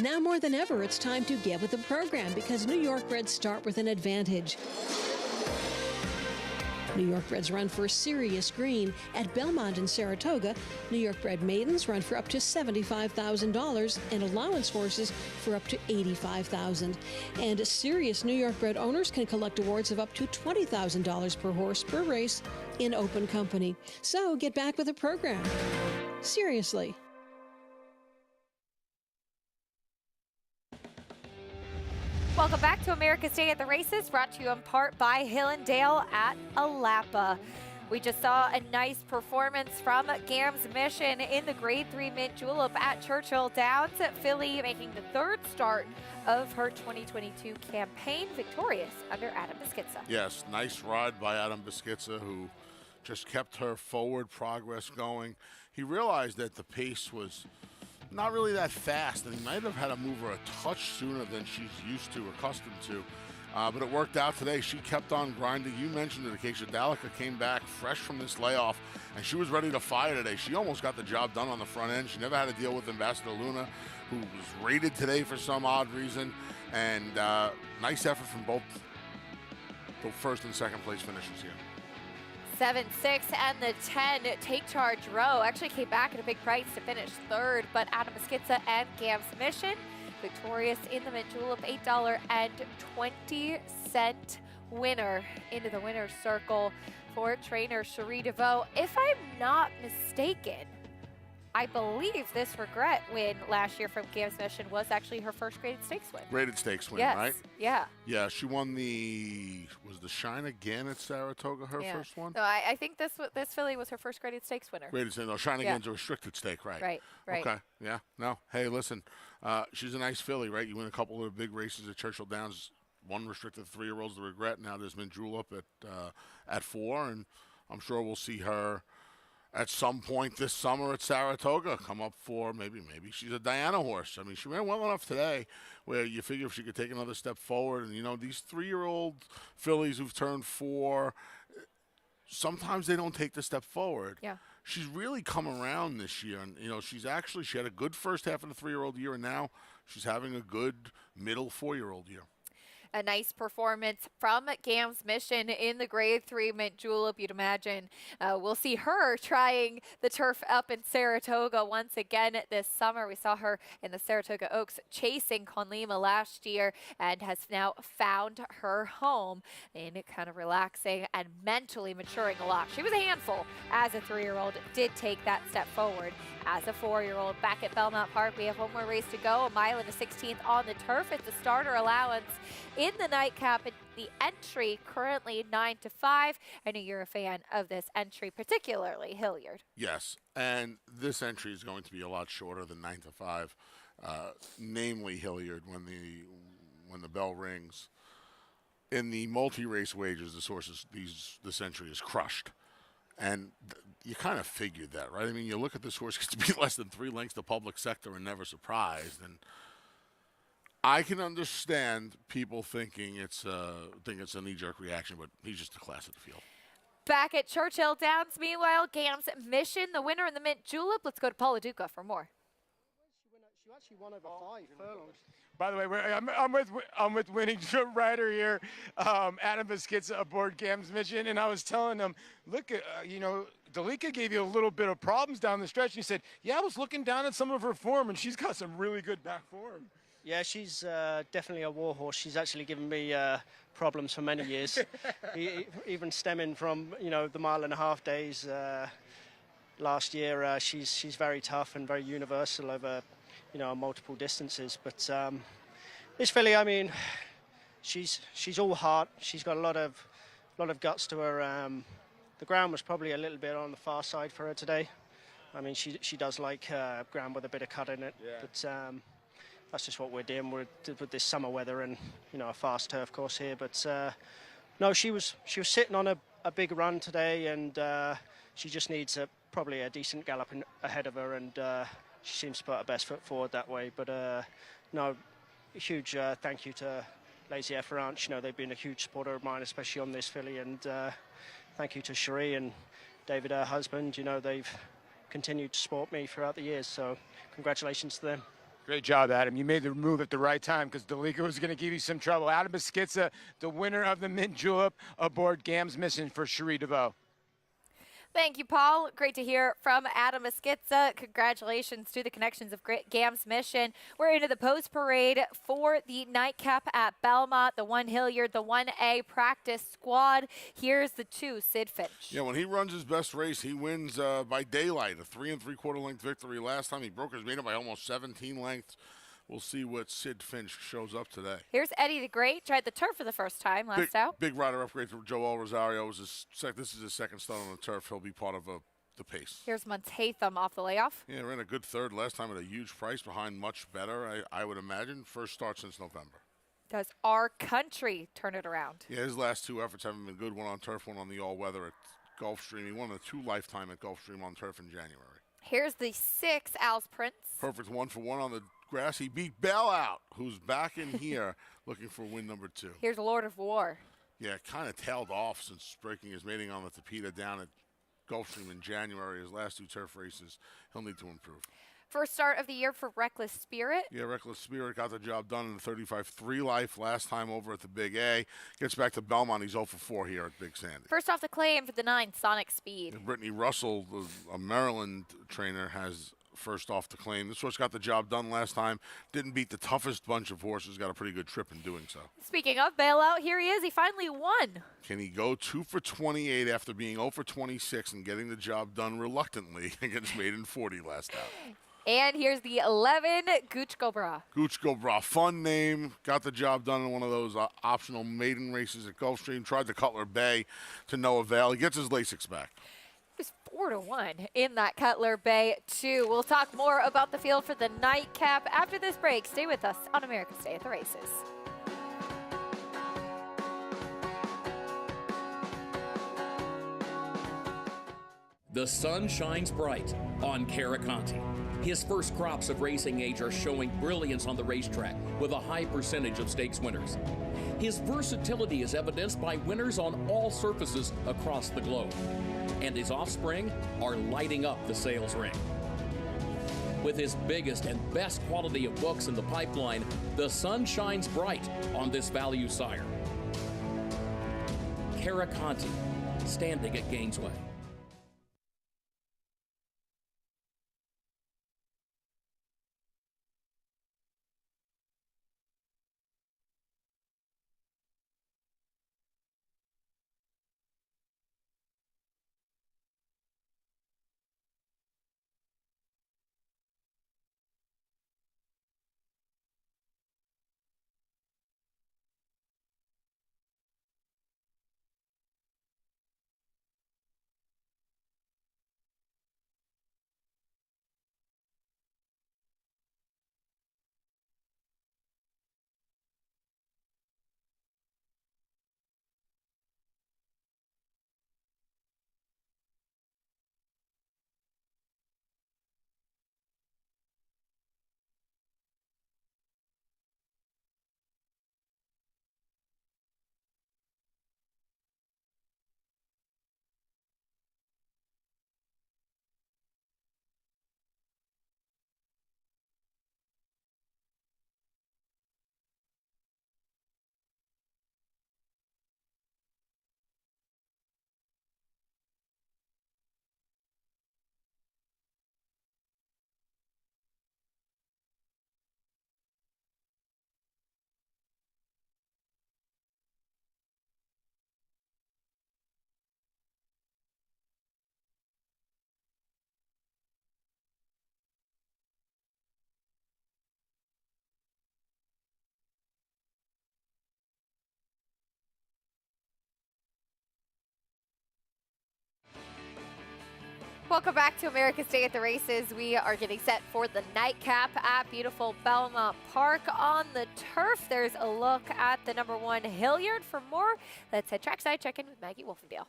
Now more than ever, it's time to get with the program because New York Reds start with an advantage. New York Reds run for serious green at Belmont in Saratoga. New York bred maidens run for up to $75,000 and allowance horses for up to $85,000. And serious New York bred owners can collect awards of up to $20,000 per horse per race in open company. So get back with the program. Seriously. Welcome back to America's Day at the Races, brought to you in part by Hill & Dale at Alapa. We just saw a nice performance from Gams Mission in the Grade 3 Mint Julep at Churchill Downs. Filly making the third start of her 2022 campaign, victorious under Adam Beschizza. Yes, nice ride by Adam Beschizza, who just kept her forward progress going. He realized that the pace was not really that fast, and he might have had to move her a touch sooner than she's used to, accustomed to. But it worked out today. She kept on grinding. You mentioned it, Acacia Dalica came back fresh from this layoff, and she was ready to fire today. She almost got the job done on the front end. She never had to deal with Ambassador Luna, who was rated today for some odd reason. And nice effort from both the first and second place finishers here. 7, 6, and the 10 Take Charge Row actually came back at a big price to finish third, but Adam Beschizza and Gams Mission victorious in the Mint Julep, $8.20 winner into the winner's circle for trainer Cherie DeVoe. If I'm not mistaken, I believe this regret win last year from Gams Mission was actually her first graded stakes win. Graded stakes win, yes. right? Yeah. Yeah, she won was the Shine Again at Saratoga her first one? No, I think this filly was her first graded stakes winner. Graded stakes, no, Shine Again's a restricted stake, right? Right. Okay, yeah, no. Hey, listen, she's a nice filly, right? You win a couple of big races at Churchill Downs, one restricted 3-year-olds the regret. Now there's Mint Julep at 4, and I'm sure we'll see her at some point this summer at Saratoga come up for maybe she's a Diana horse. I mean, she ran well enough today where you figure if she could take another step forward. And, you know, these 3-year-old fillies who've turned 4, sometimes they don't take the step forward. Yeah. She's really come around this year. And, you know, she had a good first half of the 3-year-old year, and now she's having a good middle 4-year-old year. A nice performance from Gams Mission in the Grade 3 Mint Julep. You'd imagine we'll see her trying the turf up in Saratoga once again this summer. We saw her in the Saratoga Oaks chasing Conlima last year and has now found her home in kind of relaxing and mentally maturing a lot. She was a handful as a 3-year-old, did take that step forward as a 4-year-old. Back at Belmont Park, we have one more race to go, a mile and a 16th on the turf. It's a starter allowance in the Nightcap. The entry currently 9 to 5. I know you're a fan of this entry, particularly Hilliard. Yes, and this entry is going to be a lot shorter than 9 to 5, namely Hilliard when the bell rings. In the multi-race wagers, this entry is crushed. And you kind of figured that, right? I mean, you look at this horse gets to be less than 3 lengths to public sector and never surprised. And I can understand people thinking it's a knee-jerk reaction, but he's just a class of the field. Back at Churchill Downs, meanwhile, Gams Mission, the winner in the Mint Julep. Let's go to Paula Duca for more. She actually won over 5 furlongs. By the way, I'm with winning rider here, Adam Beschizza aboard Gams Mission, and I was telling him, look, Dalica gave you a little bit of problems down the stretch. And he said, yeah, I was looking down at some of her form, and she's got some really good back form. Yeah, she's definitely a war horse. She's actually given me problems for many years, even stemming from the 1.5 days last year. She's very tough and very universal over multiple distances. But this filly, I mean, she's all heart. She's got a lot of guts to her. The ground was probably a little bit on the far side for her today. I mean, she does like ground with a bit of cut in it. Yeah. But that's just what we're dealing with this summer weather and a fast turf course here. But no, she was sitting on a big run today, and she just needs probably a decent gallop ahead of her, and she seems to put her best foot forward that way. But no, a huge thank you to Lazy F Ranch. They've been a huge supporter of mine, especially on this filly, and thank you to Cherie and David, her husband. They've continued to support me throughout the years, so congratulations to them. Great job, Adam. You made the move at the right time because Dalica was going to give you some trouble. Adam Beschizza, the winner of the Mint Julep, aboard Gams Mission for Cherie DeVoe. Thank you, Paul. Great to hear from Adam Beschizza. Congratulations to the connections of Gams Mission. We're into the post parade for the Nightcap at Belmont, the 1 Hilliard, the 1A practice squad. Here's the 2 Sid Finch. Yeah, when he runs his best race, he wins by daylight, a 3 3/4 length victory. Last time he broke his meter by almost 17 lengths. we'll see what Sid Finch shows up today. Here's Eddie the Great. Tried the turf for the first time last out. Big rider upgrade for Joel Rosario. This is his second start on the turf. He'll be part of the pace. Here's Montatham off the layoff. Yeah, ran a good third last time at a huge price behind Much Better, I would imagine. First start since November. Does Our Country turn it around? Yeah, his last two efforts haven't been good. One on turf, one on the all-weather at Gulfstream. He won the 2 lifetime at Gulfstream on turf in January. Here's the 6, Al's Prince. Perfect 1-for-1 on the grass. He beat Bell out, who's back in here looking for win number 2. Here's Lord of War. Yeah, kind of tailed off since breaking his mating on the Tapeta down at Gulfstream in January. His last 2 turf races, he'll need to improve. First start of the year for Reckless Spirit. Yeah, Reckless Spirit got the job done in the 35-3 life last time over at the Big A. Gets back to Belmont. He's 0-for-4 here at Big Sandy. First off the claim for the 9, Sonic Speed. And Brittany Russell, a Maryland trainer, has first off the claim. This horse got the job done last time. Didn't beat the toughest bunch of horses. Got a pretty good trip in doing so. Speaking of bailout, here he is. He finally won. Can he go 2-for-28 after being 0-for-26 and getting the job done reluctantly against Maiden 40 last out? And here's the 11, Gooch Gobra. Gooch Gobra, fun name. Got the job done in one of those optional maiden races at Gulfstream. Tried the Cutler Bay to no avail. He gets his Lasix back. It was 4-1 in that Cutler Bay, too. We'll talk more about the field for the Nightcap after this break. Stay with us on America's Day at the Races. The sun shines bright on Caraconte. His first crops of racing age are showing brilliance on the racetrack with a high percentage of stakes winners. His versatility is evidenced by winners on all surfaces across the globe. And his offspring are lighting up the sales ring. With his biggest and best quality of books in the pipeline, the sun shines bright on this value sire. Caraconte, standing at Gainesway. Welcome back to America's Day at the Races. We are getting set for the Nightcap at beautiful Belmont Park. On the turf, there's a look at the number 1 Hilliard. For more, let's head trackside, check in with Maggie Wolfendale.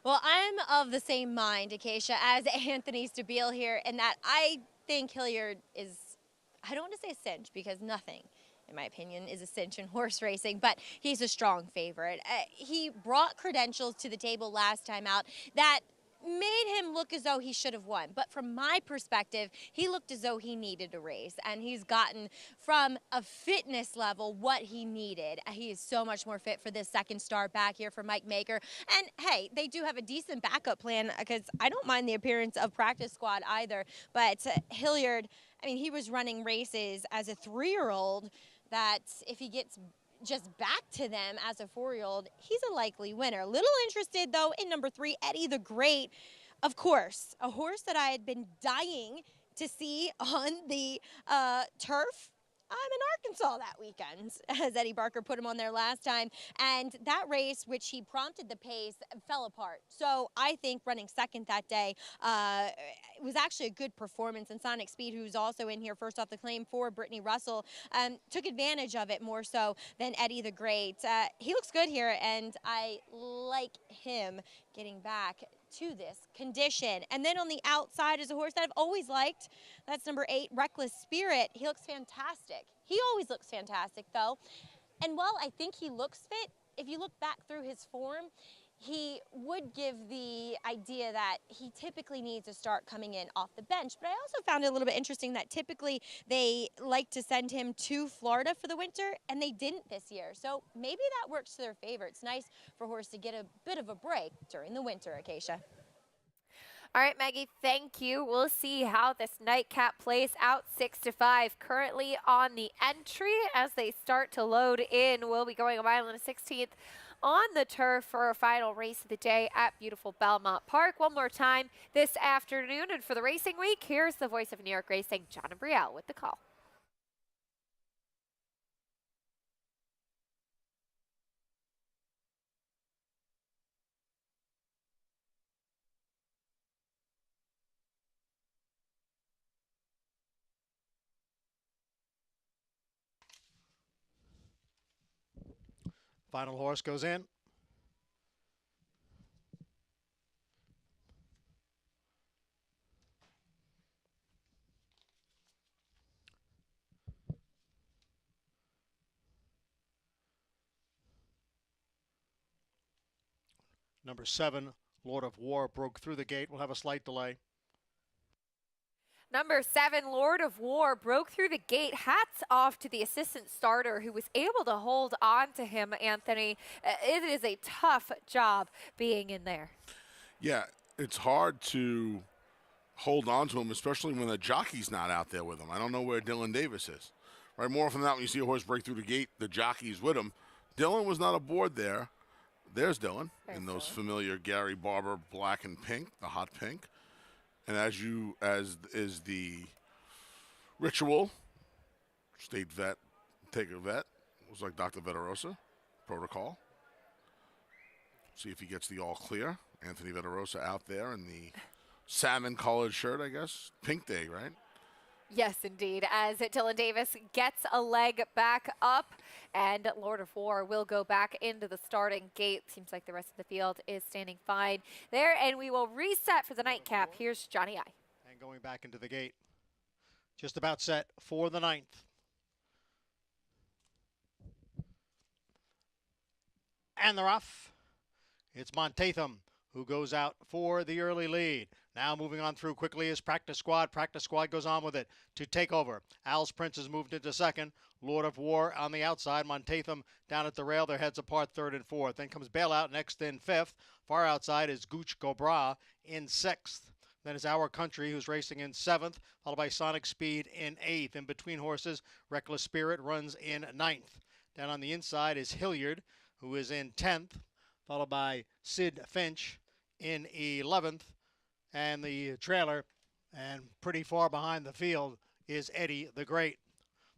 Well, I'm of the same mind, Acacia, as Anthony Stabile here, in that I think Hilliard is, I don't want to say a cinch, because nothing, in my opinion, is a cinch in horse racing, but he's a strong favorite. He brought credentials to the table last time out that made him look as though he should have won. But from my perspective, he looked as though he needed a race, and he's gotten from a fitness level what he needed. He is so much more fit for this second start back here for Mike Maker. And hey, they do have a decent backup plan, because I don't mind the appearance of practice squad either. But Hilliard, I mean, he was running races as a 3-year-old that if he gets just back to them as a 4-year-old, he's a likely winner. Little interested, though, in number 3, Eddie the Great. Of course, a horse that I had been dying to see on the turf I'm in Arkansas that weekend, as Eddie Barker put him on there last time. And that race, which he prompted the pace, fell apart. So I think running second that day was actually a good performance. And Sonic Speed, who's also in here first off the claim for Brittany Russell, took advantage of it more so than Eddie the Great. He looks good here, and I like him getting back to this condition. And then on the outside is a horse that I've always liked. That's number 8, Reckless Spirit. He looks fantastic. He always looks fantastic, though. And while I think he looks fit, if you look back through his form, he would give the idea that he typically needs to start coming in off the bench. But I also found it a little bit interesting that typically they like to send him to Florida for the winter, and they didn't this year. So maybe that works to their favor. It's nice for a horse to get a bit of a break during the winter, Acacia. All right, Maggie, thank you. We'll see how this Nightcap plays out 6-5. Currently on the entry as they start to load in. We'll be going a mile and a 16th on the turf for our final race of the day at beautiful Belmont Park. One more time this afternoon. And for the racing week, here's the voice of New York Racing, John Brielle, with the call. Final horse goes in. Number 7, Lord of War, broke through the gate. We'll have a slight delay. Number 7, Lord of War, broke through the gate. Hats off to the assistant starter who was able to hold on to him, Anthony. It is a tough job being in there. Yeah, it's hard to hold on to him, especially when the jockey's not out there with him. I don't know where Dylan Davis is. Right, more often than not, when you see a horse break through the gate, the jockey's with him. Dylan was not aboard there. There's Dylan in those familiar Gary Barber black and pink, the hot pink. And as is the ritual, state vet, take a vet. It was like Dr. Veterosa, protocol. See if he gets the all clear. Anthony Veterosa out there in the salmon colored shirt, I guess. Pink day, right? Yes, indeed, as Dylan Davis gets a leg back up, and Lord of War will go back into the starting gate. Seems like the rest of the field is standing fine there, and we will reset for the Nightcap. Here's Johnny I. And going back into the gate. Just about set for the 9th. And they're off. It's Montatham who goes out for the early lead. Now moving on through quickly is Practice Squad. Practice Squad goes on with it to take over. Al's Prince has moved into second. Lord of War on the outside. Montatham down at the rail. Their heads apart, third and fourth. Then comes Bailout next in fifth. Far outside is Gooch Gobra in sixth. Then is Our Country, who's racing in seventh, followed by Sonic Speed in eighth. In between horses, Reckless Spirit runs in ninth. Down on the inside is Hilliard, who is in 10th, followed by Sid Finch in 11th. And the trailer, and pretty far behind the field, is Eddie the Great.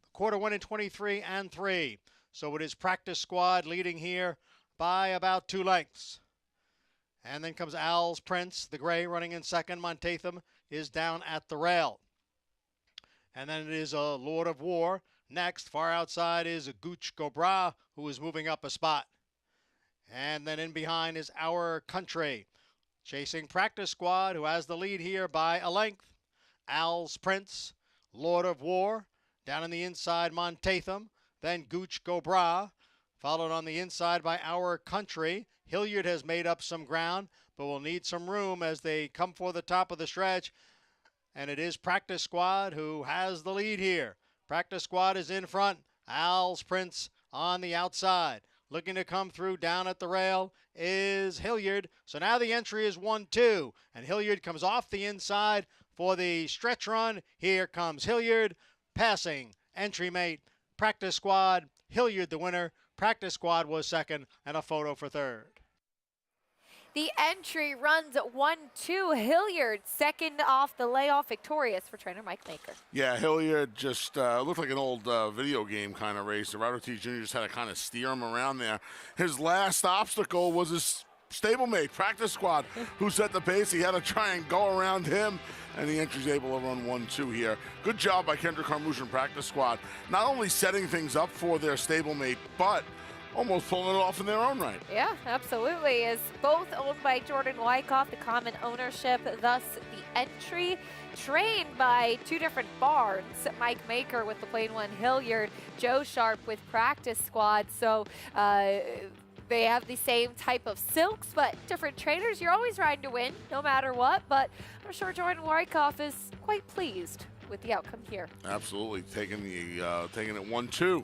The quarter went in 23 and 3. So it is Practice Squad leading here by about 2 lengths. And then comes Al's Prince, the gray, running in second. Montatham is down at the rail. And then it is a Lord of War. Next, far outside is a Gooch Gobra, who is moving up a spot. And then in behind is Our Country, chasing Practice Squad, who has the lead here by a length. Al's Prince, Lord of War, down on the inside, Montatham, then Gooch Gobra, followed on the inside by Our Country. Hilliard has made up some ground, but will need some room as they come for the top of the stretch. And it is Practice Squad who has the lead here. Practice Squad is in front. Al's Prince on the outside. Looking to come through down at the rail is Hilliard. So now the entry is 1-2. And Hilliard comes off the inside for the stretch run. Here comes Hilliard passing entry mate. Practice Squad. Hilliard the winner. Practice Squad was second, and a photo for third. The entry runs 1-2. Hilliard, second off the layoff, victorious for trainer Mike Maker. Yeah, Hilliard just looked like an old video game kind of race. Robert Ortiz Jr. just had to kind of steer him around there. His last obstacle was his stablemate, practice squad, who set the pace. He had to try and go around him, and the entry's able to run 1-2 here. Good job by Kendrick Carmouche and practice squad, not only setting things up for their stablemate, but almost pulling it off in their own right. Yeah, absolutely. Is both owned by Jordan Wyckoff, the common ownership, thus the entry. Trained by two different barns, Mike Maker with the plain one, Hilliard, Joe Sharp with practice squad. So they have the same type of silks, but different trainers. You're always riding to win, no matter what. But I'm sure Jordan Wyckoff is quite pleased with the outcome here. Absolutely, taking it 1-2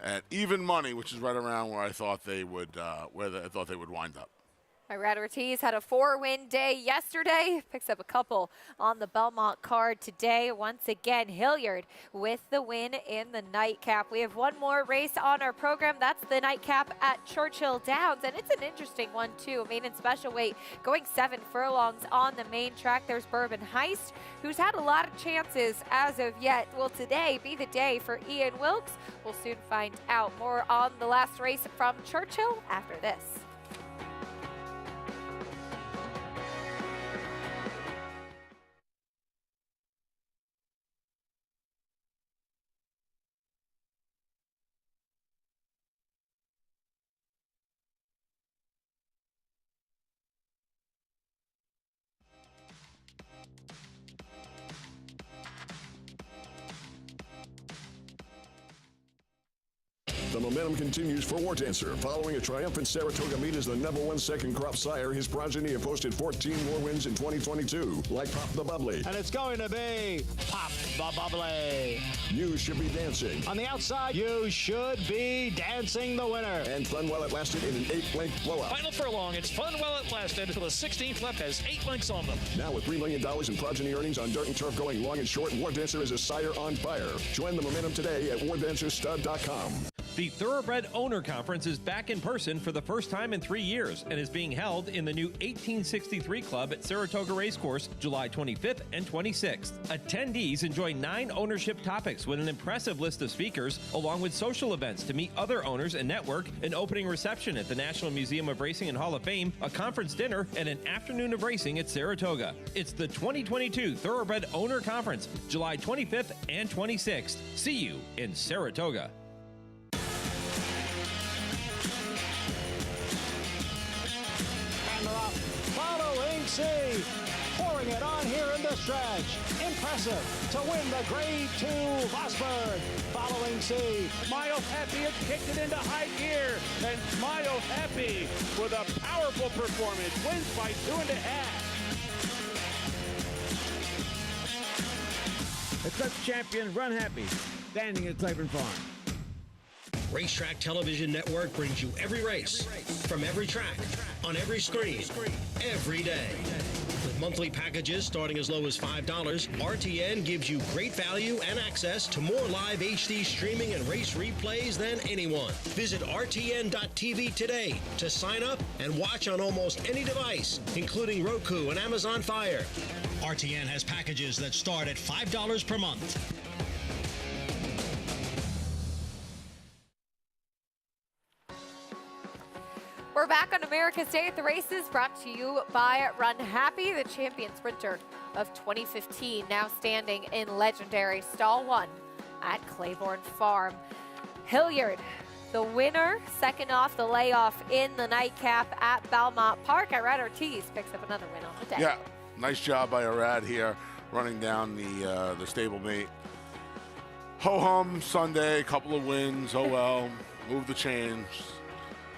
at even money, which is right around where I thought they would wind up. Irad Ortiz had a 4-win day yesterday, picks up a couple on the Belmont card today. Once again, Hilliard with the win in the Nightcap. We have one more race on our program. That's the Nightcap at Churchill Downs, and it's an interesting one too. Maiden special weight going 7 furlongs on the main track. There's Bourbon Heist, who's had a lot of chances as of yet. Will today be the day for Ian Wilkes? We'll soon find out. More on the last race from Churchill after this. The momentum continues for War Dancer. Following a triumphant Saratoga meet as the #1 second crop sire, his progeny have posted 14 more wins in 2022, like Pop the Bubbly. And it's going to be Pop the Bubbly. You Should Be Dancing. On the outside, You Should Be Dancing, the winner. And Fun While It Lasted in an 8-length blowout. Final furlong, it's Fun While It Lasted until the 16th lap has 8 lengths on them. Now with $3 million in progeny earnings on dirt and turf going long and short, War Dancer is a sire on fire. Join the momentum today at wardancerstud.com. The Thoroughbred Owner Conference is back in person for the first time in 3 years and is being held in the new 1863 Club at Saratoga Racecourse, July 25th and 26th. Attendees enjoy 9 ownership topics with an impressive list of speakers, along with social events to meet other owners and network, an opening reception at the National Museum of Racing and Hall of Fame, a conference dinner, and an afternoon of racing at Saratoga. It's the 2022 Thoroughbred Owner Conference, July 25th and 26th. See you in Saratoga. Following C, pouring it on here in the stretch. Impressive to win the Grade 2 Vosburg. Following C. Smile Happy has kicked it into high gear, and Smile Happy with a powerful performance wins by 2.5. Eclipse champion Run Happy, standing at Claiborne Farm. Racetrack Television Network brings you every race, from every track, on every screen, every day. With monthly packages starting as low as $5, RTN gives you great value and access to more live HD streaming and race replays than anyone. Visit RTN.tv today to sign up and watch on almost any device, including Roku and Amazon Fire. RTN has packages that start at $5 per month. We're back on America's Day at the Races, brought to you by Run Happy, the champion sprinter of 2015, now standing in legendary Stall 1 at Claiborne Farm. Hilliard, the winner, second off the layoff in the Nightcap at Belmont Park. Irad Ortiz picks up another win on the day. Yeah, nice job by Irad here, running down the stablemate. Ho-hum Sunday, couple of wins, oh well, move the chains.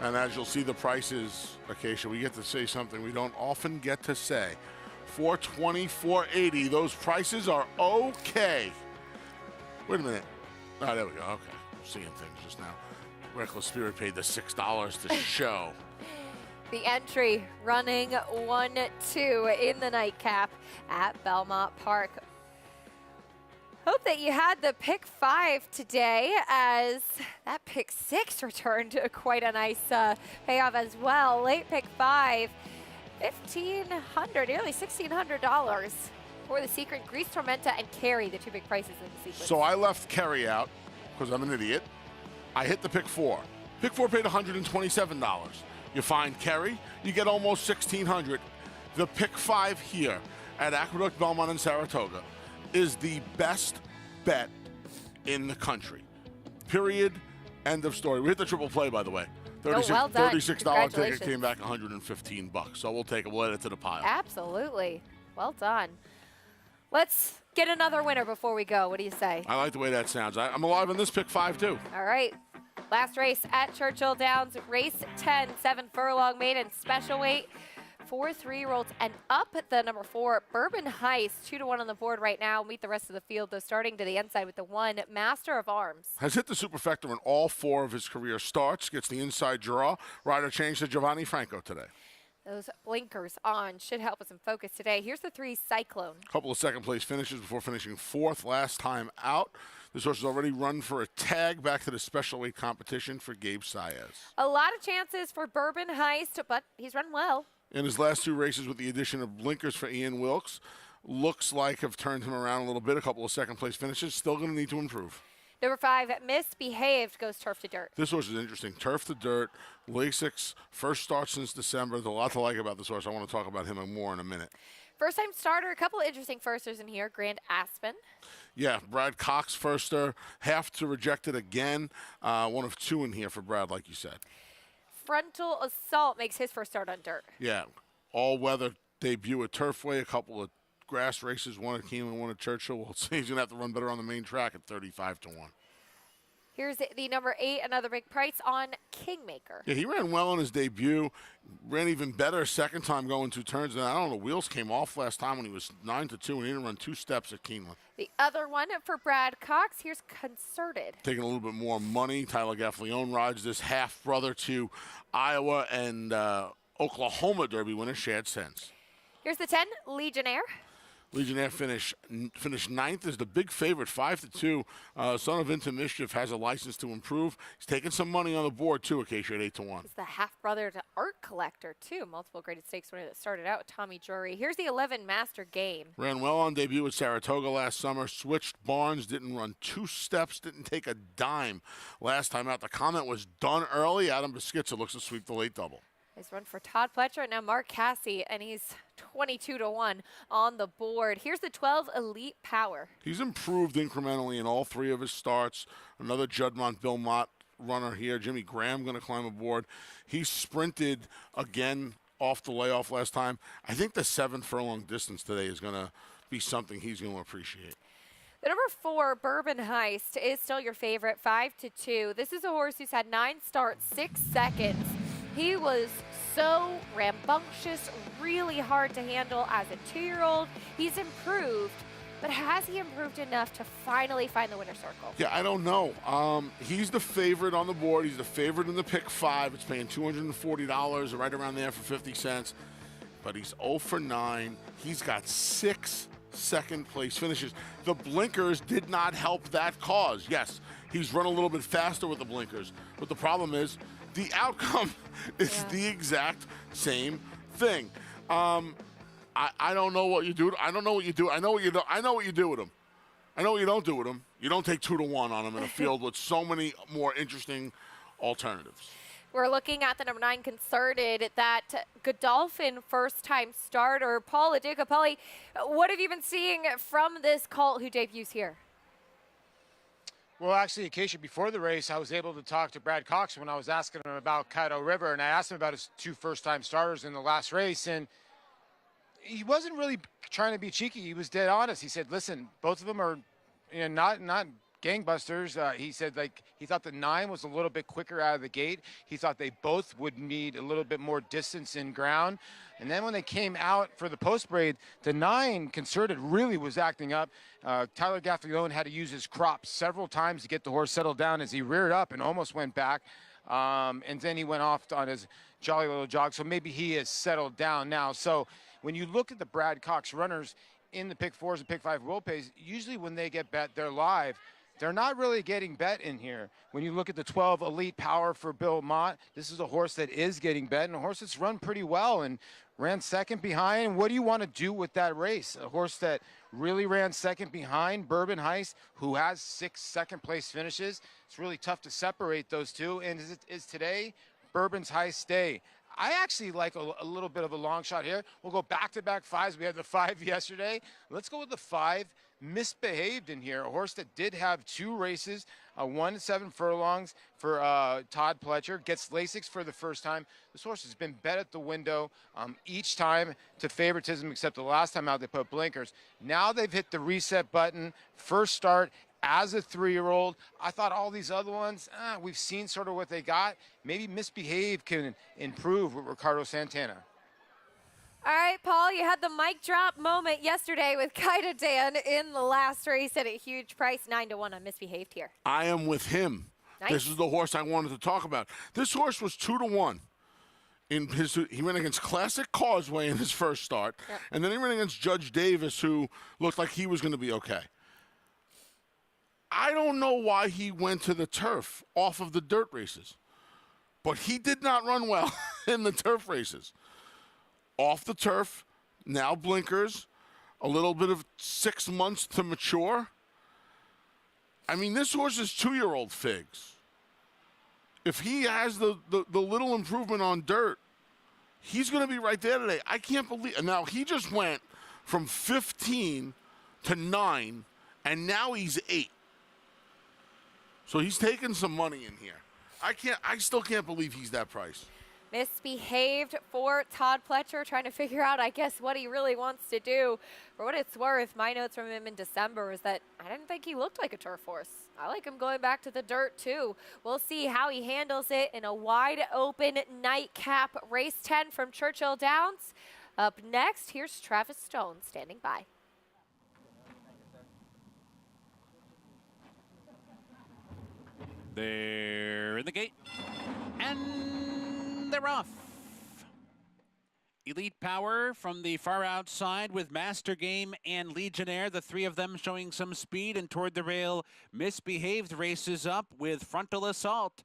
And as you'll see the prices, Acacia, we get to say something we don't often get to say. $420, $480, those prices are okay. Wait a minute. Oh, there we go, okay. Seeing things just now. Reckless Spirit paid the $6 to show. The entry running 1-2 in the Nightcap at Belmont Park. Hope that you had the pick 5 today, as that pick 6 returned quite a nice payoff as well. Late pick 5 $1,500, nearly $1,600 for the Secret, Grease Tormenta, and Carrie, the two big prices in the sequence. So I left Kerry out because I'm an idiot. I hit the pick 4. Pick 4 paid $127. You find Kerry, you get almost $1,600. The pick 5 here at Aqueduct, Belmont, and Saratoga is the best bet in the country. Period. End of story. We hit the triple play, by the way. Well done. $36 ticket came back $115. So we'll take it. We'll add it to the pile. Absolutely. Well done. Let's get another winner before we go. What do you say? I like the way that sounds. I'm alive on this pick 5 too. All right. Last race at Churchill Downs, race 10, 7 furlong maiden, special weight for 3-year-olds, and up at the number 4, Bourbon Heist, 2-1 on the board right now. Meet the rest of the field, though, starting to the inside with the 1, Master of Arms. Has hit the superfecta in all 4 of his career starts, gets the inside draw. Rider changed to Giovanni Franco today. Those blinkers on should help us in focus today. Here's the 3, Cyclone. Couple of second-place finishes before finishing 4th last time out. This horse has already run for a tag back to the special weight competition for Gabe Saez. A lot of chances for Bourbon Heist, but he's run well. In his last 2 races with the addition of blinkers for Ian Wilkes, looks like have turned him around a little bit. A couple of second-place finishes. Still going to need to improve. Number 5, Misbehaved, goes turf to dirt. This horse is interesting. Turf to dirt, Lasix, first start since December. There's a lot to like about this horse. I want to talk about him more in a minute. First-time starter, a couple of interesting firsters in here. Grand Aspen. Yeah, Brad Cox firster. Have to reject it again. 1 of 2 in here for Brad, like you said. Frontal Assault makes his first start on dirt. Yeah, all-weather debut at Turfway, a couple of grass races, 1 at Keeneland, 1 at Churchill. We'll see he's going to have to run better on the main track at 35-1. Here's the number 8, another big price on Kingmaker. Yeah, he ran well on his debut. Ran even better second time going 2 turns. And I don't know, wheels came off last time when he was 9-2, and he didn't run 2 steps at Keeneland. The other one for Brad Cox, here's Concerted. Taking a little bit more money. Tyler Gaffleone rides this half-brother to Iowa and Oklahoma Derby winner, Shad Sense. Here's the 10, Legionnaire. Legionnaire finished 9th as the big favorite, 5-2. Son of Into Mischief has a license to improve. He's taking some money on the board, too, Acacia at 8-1. He's the half-brother to Art Collector, too. Multiple graded stakes winner that started out with Tommy Drury. Here's the 11, Master Game. Ran well on debut at Saratoga last summer. Switched barns, didn't run 2 steps, didn't take a dime last time out. The comment was done early. Adam Beschitza looks to sweep the late double. Nice run for Todd Pletcher, and now Mark Cassie, and he's 22-1 on the board. Here's the 12, Elite Power. He's improved incrementally in all 3 of his starts. Another Judmont Belmont runner here. Jimmy Graham going to climb aboard. He sprinted again off the layoff last time. I think the 7th furlong distance today is going to be something he's going to appreciate. The number 4, Bourbon Heist, is still your favorite, 5-2. This is a horse who's had 9 starts, 6 seconds. He was so rambunctious, really hard to handle as a 2-year-old. He's improved, but has he improved enough to finally find the winner's circle? Yeah, I don't know. He's the favorite on the board. He's the favorite in the pick 5. It's paying $240, right around there for 50 cents. But he's 0 for 9. He's got 6 second-place finishes. The blinkers did not help that cause. Yes, he's run a little bit faster with the blinkers, but the problem is the outcome is the exact same thing. I don't know what you do. I don't know what you do. I know what you do. I know what you do with him. I know what you don't do with him. You don't take 2-1 on him in a field with so many more interesting alternatives. We're looking at the number 9, Concerted, that Godolphin first-time starter. Paul Adicapelli, what have you been seeing from this colt who debuts here? Well, actually, Acacia, before the race, I was able to talk to Brad Cox when I was asking him about Caddo River, and I asked him about his 2 first-time starters in the last race, and he wasn't really trying to be cheeky. He was dead honest. He said, listen, both of them are not gangbusters. He said, like, he thought the 9 was a little bit quicker out of the gate. He thought they both would need a little bit more distance in ground. And then when they came out for the post braid, the 9, Concerted, really was acting up. Tyler Gaffleone had to use his crop several times to get the horse settled down as he reared up and almost went back. And then he went off on his jolly little jog. So maybe he has settled down now. So when you look at the Brad Cox runners in the pick 4s and pick 5 will pays, usually when they get bet, they're live. they're not really getting bet in here. When you look at the 12 Elite Power for Belmont, this is a horse that is getting bet, and a horse that's run pretty well and ran second behind. What do you want to do with that race? A horse that really ran second behind Bourbon Heist, who has 6 second-place finishes. It's really tough to separate those two. And is today Bourbon's Heist day? I actually like a little bit of a long shot here. We'll go back-to-back 5s. We had the 5 yesterday. Let's go with the 5. Misbehaved in here. A horse that did have 2 races, 1 to 7 furlongs for Todd Pletcher. Gets Lasix for the first time. This horse has been bet at the window each time to favoritism, except the last time out they put blinkers. Now they've hit the reset button. First start as a 3-year-old. I thought all these other ones, we've seen sort of what they got. Maybe Misbehave can improve with Ricardo Santana. All right, Paul, you had the mic drop moment yesterday with Kaida Dan in the last race at a huge price, 9-1 on Misbehaved here. I am with him. Nice. This is the horse I wanted to talk about. This horse was 2-1. He ran against Classic Causeway in his first start, and then he ran against Judge Davis, who looked like he was going to be okay. I don't know why he went to the turf off of the dirt races, but he did not run well in the turf races. Off the turf, now blinkers, a little bit of 6 months to mature. I mean, this horse is 2-year-old figs. If he has the little improvement on dirt, he's going to be right there today. I can't believe it. Now, he just went from 15 to 9, and now he's 8. So he's taking some money in here. I still can't believe he's that price. Misbehaved for Todd Pletcher, trying to figure out, I guess, what he really wants to do. For what it's worth, my notes from him in December is that I didn't think he looked like a turf horse. I like him going back to the dirt, too. We'll see how he handles it in a wide-open Nightcap race 10 from Churchill Downs. Up next, here's Travis Stone standing by. They're in the gate, and they're off. Elite Power from the far outside with Master Game and Legionnaire, the 3 of them showing some speed, and toward the rail, Misbehaved races up with Frontal Assault.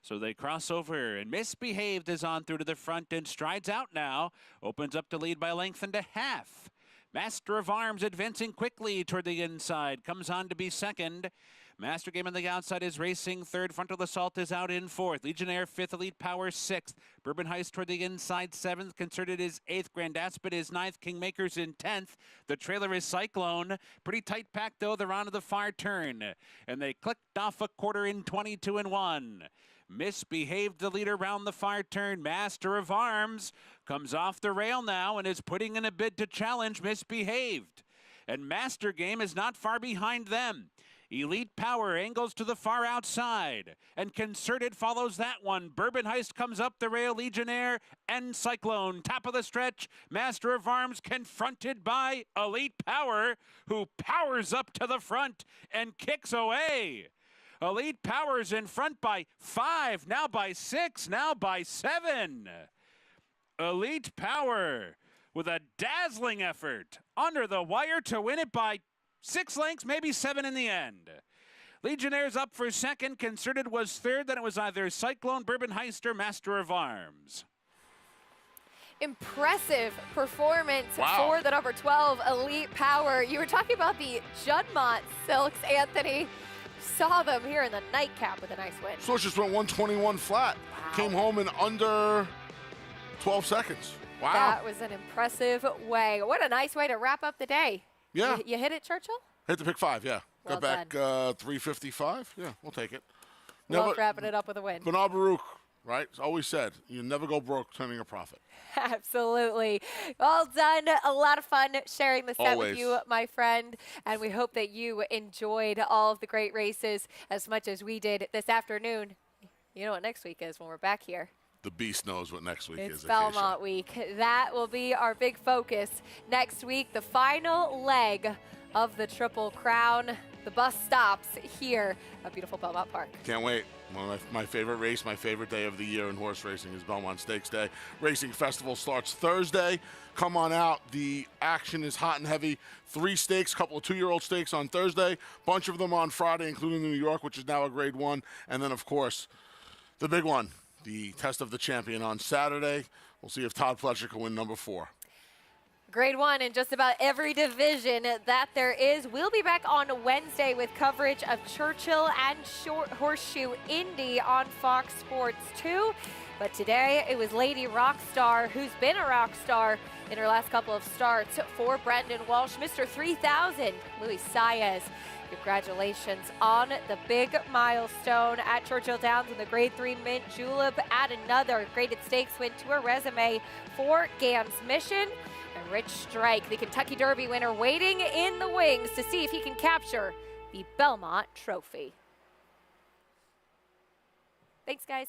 So they cross over, and Misbehaved is on through to the front and strides out now, opens up to lead by a length and a half. Master of Arms advancing quickly toward the inside, comes on to be second. Master Game on the outside is racing third. Frontal Assault is out in fourth. Legionnaire 5th. Elite Power 6th. Bourbon Heist toward the inside 7th. Concerted is 8th. Grand Aspid is 9th. Kingmaker's in 10th. The trailer is Cyclone. Pretty tight pack though. They're on to the far turn. And they clicked off a quarter in 22-1. Misbehaved the leader round the far turn. Master of Arms comes off the rail now and is putting in a bid to challenge Misbehaved. And Master Game is not far behind them. Elite Power angles to the far outside, and Concerted follows that one. Bourbon Heist comes up the rail, Legionnaire and Cyclone. Top of the stretch, Master of Arms confronted by Elite Power, who powers up to the front and kicks away. Elite Power's in front by 5, now by 6, now by 7. Elite Power with a dazzling effort under the wire to win it by 6 lengths, maybe 7 in the end. Legionnaire's up for second. Concerted was third. Then it was either Cyclone, Bourbon Heist, or Master of Arms. Impressive performance for the number 12 Elite Power. You were talking about the Juddmonte Silks, Anthony. Saw them here in the Nightcap with a nice win. So just went 121 flat. Came home in under 12 seconds. Wow. That was an impressive way. What a nice way to wrap up the day. Yeah. You hit it, Churchill? Hit the pick 5, yeah. Well Got back 355. Yeah, we'll take it. Love wrapping it up with a win. Bernard Baruch, right? It's always said, you never go broke turning a profit. Absolutely. Well done. A lot of fun sharing the set with you, my friend. And we hope that you enjoyed all of the great races as much as we did this afternoon. You know what next week is when we're back here. The beast knows what next week is. It's Belmont week. That will be our big focus next week. The final leg of the Triple Crown. The bus stops here at beautiful Belmont Park. Can't wait. One of my favorite race, my favorite day of the year in horse racing is Belmont Stakes Day. Racing Festival starts Thursday. Come on out. The action is hot and heavy. 3 stakes, couple of 2-year-old stakes on Thursday, bunch of them on Friday, including the New York, which is now a Grade 1. And then, of course, the big one, the Test of the Champion on Saturday. We'll see if Todd Pletcher can win number 4. Grade 1 in just about every division that there is. We'll be back on Wednesday with coverage of Churchill and Horseshoe Indy on Fox Sports 2. But today it was Lady Rockstar, who's been a rock star in her last couple of starts for Brendan Walsh. Mr. 3000, Luis Saez. Congratulations on the big milestone at Churchill Downs in the Grade 3 Mint Julep. Add another graded stakes win to her resume for Gam's Mission. And Rich Strike, the Kentucky Derby winner, waiting in the wings to see if he can capture the Belmont Trophy. Thanks, guys.